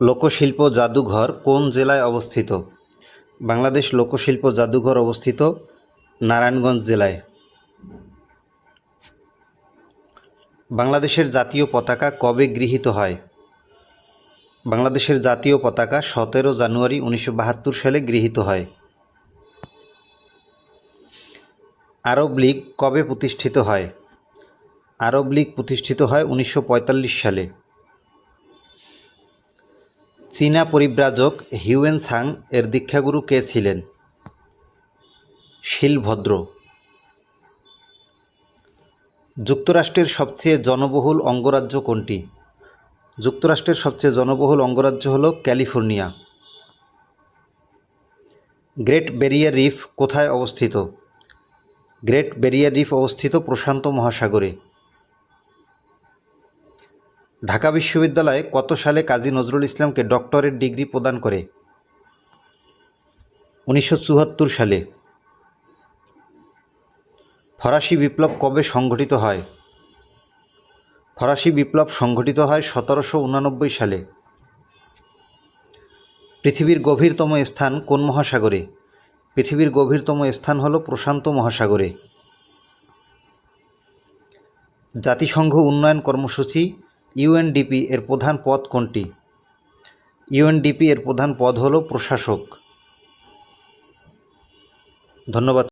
লোকশিল্প জাদুঘর কোন জেলায় অবস্থিত? বাংলাদেশ লোকশিল্প জাদুঘর অবস্থিত নারায়ণগঞ্জ জেলায়। বাংলাদেশের জাতীয় পতাকা কবে গৃহীত হয়? বাংলাদেশের জাতীয় পতাকা 17 জানুয়ারি 1972 সালে গৃহীত হয়। আরব লীগ কবে প্রতিষ্ঠিত হয়? আরব লীগ প্রতিষ্ঠিত হয় 1945 সালে। চীনা পরিব্রাজক হিউয়েন সাং এর দীক্ষাগুরু কে ছিলেন? শিলভদ্র। যুক্তরাষ্ট্রের সবচেয়ে জনবহুল অঙ্গরাজ্য কোনটি? যুক্তরাষ্ট্রের সবচেয়ে জনবহুল অঙ্গরাজ্য হল ক্যালিফোর্নিয়া। গ্রেট ব্যারিয়ার রিফ কোথায় অবস্থিত? গ্রেট ব্যারিয়ার রিফ অবস্থিত প্রশান্ত মহাসাগরে। ঢাকা বিশ্ববিদ্যালয় কত সালে কাজী নজরুল ইসলামকে ডক্টরেট ডিগ্রি প্রদান করে? 1974 সালে। ফরাসি বিপ্লব কবে সংঘটিত হয়? ফরাসি বিপ্লব সংঘটিত হয় 1789 সালে। পৃথিবীর গভীরতম স্থান কোন মহাসাগরে? পৃথিবীর গভীরতম স্থান হল প্রশান্ত মহাসাগরে। জাতিসংঘ উন্নয়ন কর্মসূচি ইউএনডিপি এর প্রধান পদ কোনটি? ইউএনডিপি এর প্রধান পদ হল প্রশাসক। ধন্যবাদ।